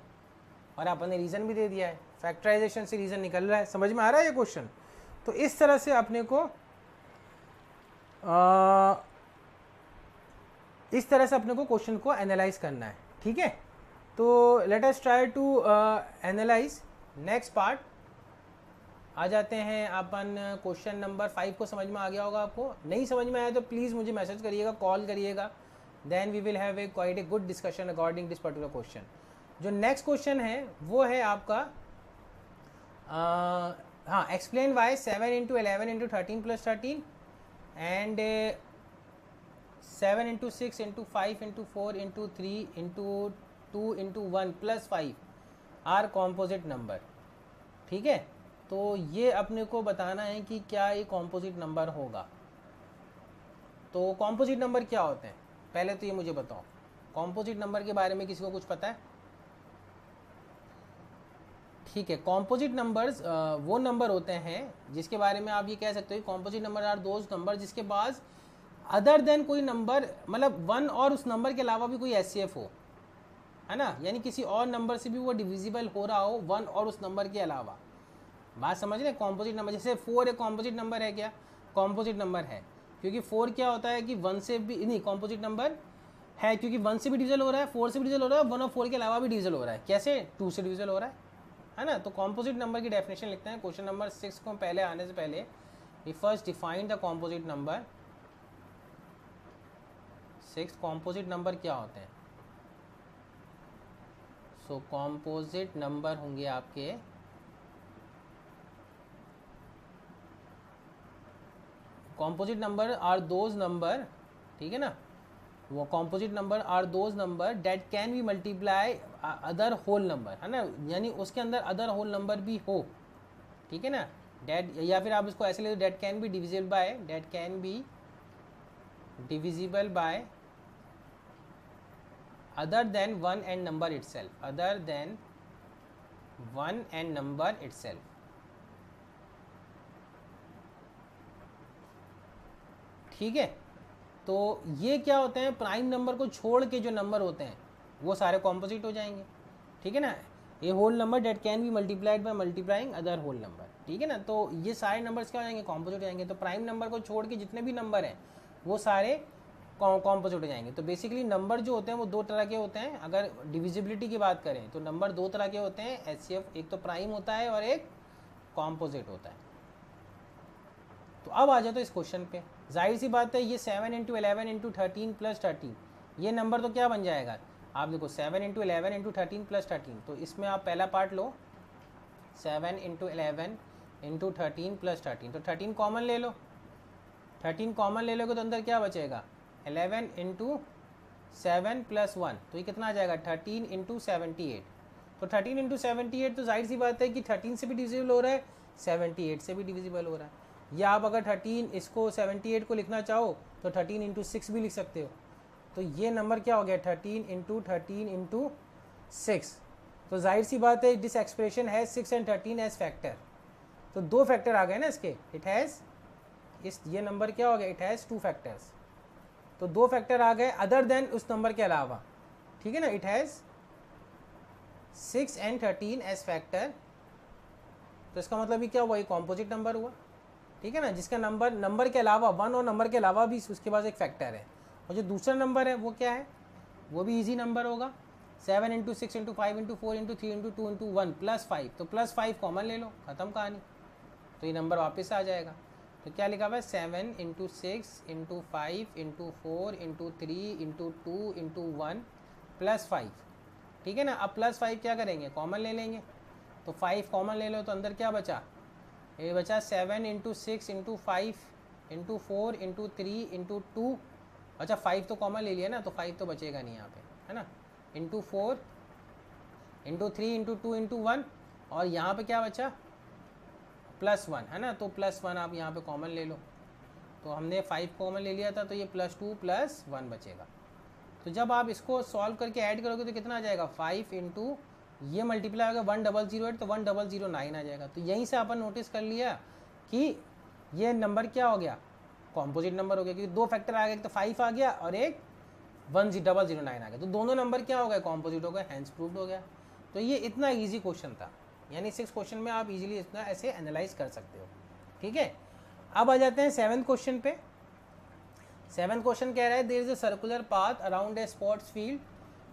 और आपने रीज़न भी दे दिया है, फैक्टराइजेशन से रीज़न निकल रहा है. समझ में आ रहा है ये क्वेश्चन? तो इस तरह से अपने को क्वेश्चन को एनालाइज करना है. ठीक है, तो let us try to analyse next part. आ जाते हैं अपन क्वेश्चन नंबर 5 को. समझ में आ गया होगा आपको. नहीं समझ में आया तो प्लीज़ मुझे मैसेज करिएगा, कॉल करिएगा, then we will have a quite a good discussion according this particular question. जो नेक्स्ट क्वेश्चन है वो है आपका हाँ, explain why 7 into 11 into 13 plus 13 and 7 into 6 into 5 into 4 into 3 into 2 into 1 plus 5 are composite number. ठीक है, तो ये अपने को बताना है कि क्या ये कॉम्पोजिट नंबर होगा। तो कॉम्पोजिट नंबर क्या होते हैं, पहले तो ये मुझे बताओ, कॉम्पोजिट नंबर के बारे में किसी को कुछ पता है? ठीक है, कॉम्पोजिट नंबर्स वो नंबर होते हैं जिसके बारे में आप ये कह सकते हो composite number are those number जिसके पास अदर देन कोई नंबर, मतलब 1 और उस नंबर के अलावा भी कोई एचसीएफ हो, है ना, यानी किसी और नंबर से भी वो डिविजिबल हो रहा हो 1 और उस नंबर के अलावा। बात समझ रहे हैं? कॉम्पोजिट नंबर जैसे 4 एक कॉम्पोजिट नंबर है क्या? कॉम्पोजिट नंबर है, क्योंकि 4 क्या होता है कि 1 से भी नहीं, कॉम्पोजिट नंबर है क्योंकि 1 से भी डिविजल हो रहा है, 4 से भी डिविजल हो रहा है, 1 और 4 के अलावा भी डिविजल हो रहा है। कैसे? 2 से डिविजल हो रहा है ना। तो कॉम्पोजिट नंबर की डेफिनेशन लिखते हैं क्वेश्चन नंबर 6 को पहले आने से पहले। We first define the composite number. 6 composite number क्या होते हैं? सो कॉम्पोजिट नंबर होंगे आपके composite number are those number, ठीक है ना, वो composite number are those number that can be multiply other whole number, है ना, यानी उसके अंदर अदर होल नंबर भी हो। ठीक है ना, डेट, या फिर आप इसको ऐसे ले, date can be divisible by, date can be divisible by other than 1 and number itself, other than 1 and number itself. ठीक है, तो ये क्या होते हैं, प्राइम नंबर को छोड़ के जो नंबर होते हैं वो सारे कॉम्पोजिट हो जाएंगे। ठीक है ना, ये whole number that can be multiplied by multiplying other whole number. ठीक है ना, तो ये सारे नंबर्स क्या हो जाएंगे, कॉम्पोजिट हो जाएंगे। तो प्राइम नंबर को छोड़ के जितने भी नंबर हैं वो सारे कॉम्पोजिट हो जाएंगे। तो बेसिकली नंबर जो होते हैं वो 2 तरह के होते हैं। अगर डिविजिबिलिटी की बात करें तो नंबर 2 तरह के होते हैं एचसीएफ, एक तो प्राइम होता है और एक कॉम्पोजिट होता है। तो अब आ जाओ तो इस क्वेश्चन पे, जाहिर सी बात है ये 7 इंटू 11 इंटू 13 प्लस 13, ये नंबर तो क्या बन जाएगा, आप देखो 7 इंटू 11 इंटू 13 प्लस 13, तो इसमें आप पहला पार्ट लो 7 इंटू 11 इंटू 13 प्लस 13, तो 13 कॉमन ले लो, 13 कॉमन ले लोगे तो अंदर क्या बचेगा 11 इंटू 7 प्लस 1, तो ये कितना आ जाएगा 13 इंटू 78। तो 13 इंटू 78 तो जाहिर सी बात है कि 13 से भी डिविजिबल हो रहा है, 78 से भी डिविजिबल हो रहा है। या आप अगर 13 इसको 78 को लिखना चाहो तो 13 इंटू 6 भी लिख सकते हो। तो ये नंबर क्या हो गया 13 इंटू 6। तो जाहिर सी बात है दिस एक्सप्रेशन है 6 एंड 13 एज फैक्टर, तो 2 फैक्टर आ गए ना इसके, इट हैज़ ये नंबर क्या हो गया, इट हैज़ 2 फैक्टर्स। तो 2 फैक्टर आ गए अदर देन उस नंबर के अलावा। ठीक है ना, it has 6 and 13 age factor, तो इसका मतलब ही क्या हुआ, ये कॉम्पोजिट नंबर हुआ। ठीक है ना, जिसका नंबर के अलावा 1 और नंबर के अलावा भी उसके पास एक फैक्टर है। और जो दूसरा नंबर है वो क्या है, वो भी इजी नंबर होगा, 7 into 6 into 5 into 4 into 3 into 2 into 1 plus 5, तो प्लस 5 कॉमन ले लो, ख़त्म कहानी, तो ये नंबर वापस आ जाएगा। तो क्या लिखा हुआ है 7 into 6 into 5 into 4 into 3 into 2 into 1 plus 5। ठीक है ना, अब प्लस 5 क्या करेंगे, कॉमन ले लेंगे, तो 5 कॉमन ले लो तो अंदर क्या बचा, ये बचा 7 into 6 into 5 into 4 into 3 into 2, अच्छा 5 तो कॉमन ले लिया ना, तो 5 तो बचेगा नहीं यहाँ पे, है ना, इंटू 4 इंटू 3 इंटू 2 इंटू 1, और यहाँ पे क्या बचा प्लस 1, है ना, तो प्लस 1 आप यहाँ पे कॉमन ले लो, तो हमने 5 कॉमन ले लिया था, तो ये प्लस 2 प्लस 1 बचेगा। तो जब आप इसको सॉल्व करके ऐड करोगे तो कितना आ जाएगा 5 इंटू ये मल्टीप्लाई होगा 1008, तो 1009 आ जाएगा। तो यहीं से अपन नोटिस कर लिया कि ये नंबर क्या हो गया, कॉम्पोजिट नंबर हो गया, क्योंकि 2 फैक्टर आ गए, एक तो 5 आ गया और एक 1009 आ गया, तो दोनों नंबर क्या हो गए, कॉम्पोजिट हो गए, हैंस प्रूव्ड हो गया। तो ये इतना ईजी क्वेश्चन था, यानी 6 क्वेश्चन में आप इजीली इतना ऐसे एनालाइज कर सकते हो। ठीक है, अब आ जाते हैं 7th क्वेश्चन पे। 7th क्वेश्चन कह रहा है there is a circular path around a sports field,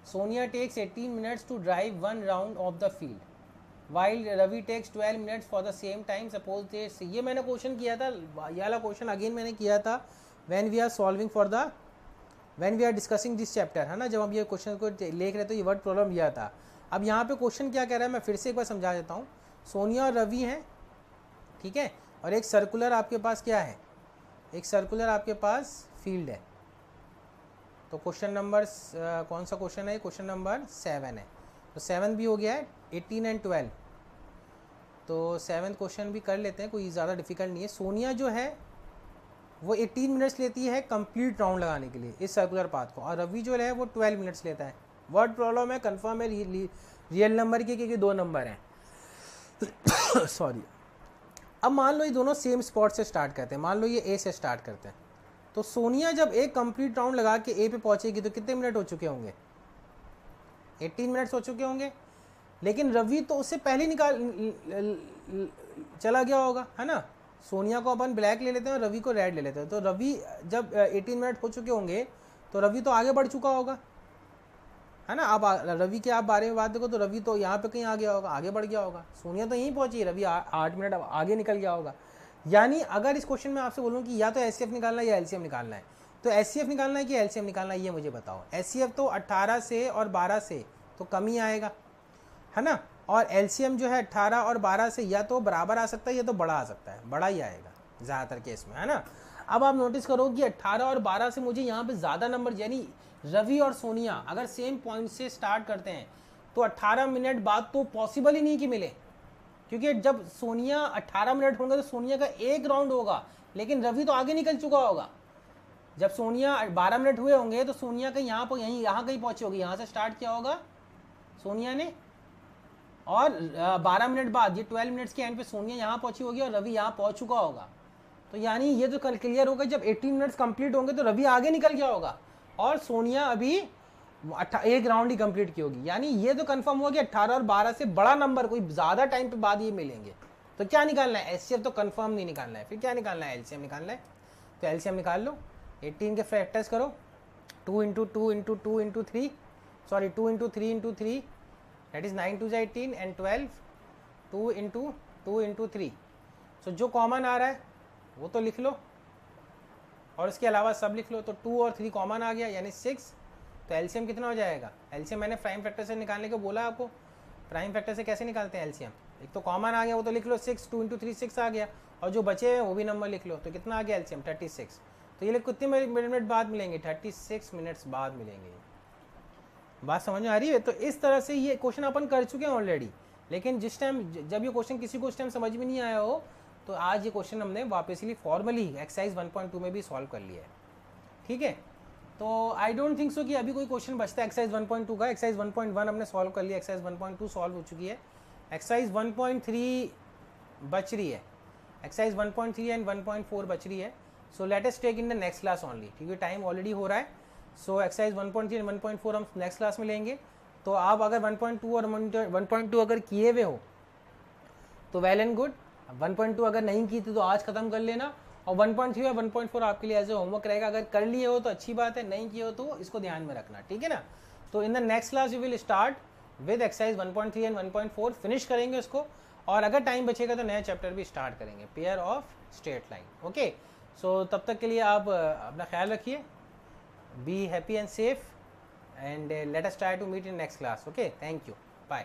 Sonia takes 18 minutes to drive 1 round of the field, while Ravi takes 12 minutes for the same time. Suppose this, ये मैंने क्वेश्चन किया था, ये वाला क्वेश्चन अगेन मैंने किया था when we are solving for the when we are discussing this chapter, है ना, जब हम ये क्वेश्चन को लिख रहे थे, ये वर्ड प्रॉब्लम लिया था। अब यहाँ पे क्वेश्चन क्या कह रहा है, मैं फिर से एक बार समझा देता हूँ। सोनिया और रवि हैं, ठीक है, और एक सर्कुलर आपके पास क्या है, एक सर्कुलर आपके पास फील्ड है। तो क्वेश्चन नंबर कौन सा क्वेश्चन है, क्वेश्चन नंबर 7 है। तो 7 भी हो गया है, 18 एंड 12। तो 7 क्वेश्चन भी कर लेते हैं, कोई ज़्यादा डिफिकल्ट नहीं है। सोनिया जो है वो 18 मिनट्स लेती है कंप्लीट राउंड लगाने के लिए इस सर्कुलर पाथ को, और रवि जो है वो 12 मिनट्स लेता है। वर्ड प्रॉब्लम है, कंफर्म है रियल नंबर की, क्योंकि 2 नंबर हैं। सॉरी। अब मान लो ये दोनों सेम स्पॉट से स्टार्ट करते हैं, मान लो ये ए से स्टार्ट करते हैं। तो सोनिया जब एक कंप्लीट राउंड लगा के ए पे पहुंचेगी तो कितने मिनट हो चुके होंगे, 18 मिनट्स हो चुके होंगे। लेकिन रवि तो उससे पहले चला गया होगा, है ना। सोनिया को अपन ब्लैक ले लेते हैं और रवि को रेड ले लेते हैं। तो रवि जब 18 मिनट हो चुके होंगे तो रवि तो आगे बढ़ चुका होगा, है ना। आप रवि के आप बारे में बात देखो तो रवि तो यहाँ पे कहीं आ गया होगा, आगे बढ़ गया होगा। सोनिया तो यहीं पहुंची, रवि 8 मिनट आगे निकल गया होगा। यानी अगर इस क्वेश्चन में आपसे बोलूँ कि या तो एचसीएफ निकालना है या एलसीएम निकालना है, तो एचसीएफ निकालना है कि एलसीएम निकालना है, ये मुझे बताओ। एचसीएफ तो 18 से और 12 से तो कम ही आएगा, है ना। और एलसीएम जो है 18 और 12 से या तो बराबर आ सकता है या तो बड़ा आ सकता है, बड़ा ही आएगा ज़्यादातर केस में, है ना। अब आप नोटिस करो कि 18 और 12 से मुझे यहाँ पे ज़्यादा नंबर, यानी रवि और सोनिया अगर सेम पॉइंट से स्टार्ट करते हैं तो 18 मिनट बाद तो पॉसिबल ही नहीं कि मिले, क्योंकि जब सोनिया 18 मिनट होंगे तो सोनिया का एक राउंड होगा, लेकिन रवि तो आगे निकल चुका होगा। जब सोनिया 12 मिनट हुए होंगे तो सोनिया का यहाँ पर यहाँ कहीं पहुँची होगी, यहाँ से स्टार्ट किया होगा सोनिया ने, और 12 मिनट बाद ये 12 मिनट्स के एंड पे सोनिया यहाँ पहुंची होगी और रवि यहाँ पहुंच चुका होगा। तो यानी ये तो कल क्लियर होगा, जब 18 मिनट्स कंप्लीट होंगे तो रवि आगे निकल गया होगा और सोनिया अभी एक राउंड ही कंप्लीट की होगी। यानी ये तो कंफर्म हुआ कि 18 और 12 से बड़ा नंबर कोई ज़्यादा टाइम पे बाद ये मिलेंगे। तो क्या निकालना है, एचसीएफ तो कंफर्म नहीं निकालना है, फिर क्या निकालना है, एलसीएम निकालना है। तो एलसीएम निकाल लो, 18 के फैक्टर्स करो, 2 into 2 into 2 into 3, sorry 2 into 3 into 3, that is 9 2 18 and 12, 2 into 2 into 3। सो जो कॉमन आ रहा है वो तो लिख लो और इसके अलावा सब लिख लो। तो 2 और 3 कॉमन आ गया यानी 6। तो एलसीएम कितना हो जाएगा, एलसीएम मैंने प्राइम फैक्टर से निकालने को बोला आपको। प्राइम फैक्टर से कैसे निकालते हैं एलसीएम, एक तो कॉमन आ गया वो तो लिख लो 6, 2 इंटू 3 6 आ गया, और जो बचे हैं वो भी नंबर लिख लो। तो कितना आ गया एलसीएम 36। तो ये लोग कितने मिनट बाद मिलेंगे, 36 मिनट्स बाद मिलेंगे। बात समझ में आ रही है। तो इस तरह से ये क्वेश्चन अपन कर चुके हैं ऑलरेडी, लेकिन जिस टाइम जब ये क्वेश्चन किसी को उस टाइम समझ में नहीं आया हो तो आज ये क्वेश्चन हमने वापसली फॉर्मली एक्सरसाइज 1.2 में भी सॉल्व कर लिया है, ठीक है। तो आई डोंट थिंक सो कि अभी कोई क्वेश्चन बचता है एक्सरसाइज 1.2 का। एक्सरसाइज 1.1 हमने सॉल्व कर लिया, एक्सरसाइज 1.2 सॉल्व हो चुकी है, एक्सरसाइज 1.3 बच रही है, एक्सरसाइज 1.3 एंड 1.4 बच रही है। So let us take in the next class only, क्योंकि टाइम ऑलरेडी हो रहा है। सो एक्सरसाइज 1.3 एंड 1.4 हम नेक्स्ट क्लास में लेंगे। तो आप अगर 1.2 और 1.2 अगर किए हुए हो तो वेल एंड गुड। 1.2 अगर नहीं की थी तो आज खत्म कर लेना, और 1.3 और 1.4 आपके लिए एज ए होमवर्क रहेगा। अगर कर लिए हो तो अच्छी बात है, नहीं किए हो तो इसको ध्यान में रखना, ठीक है ना। तो in the next class we will start with exercise 1.3 and 1.4, finish करेंगे उसको, और अगर टाइम बचेगा तो नया चैप्टर भी स्टार्ट करेंगे, pair of straight line. Okay, so तब तक के लिए आप अपना ख्याल रखिए, be happy and safe, and let us try to meet in next class. Okay, thank you, bye.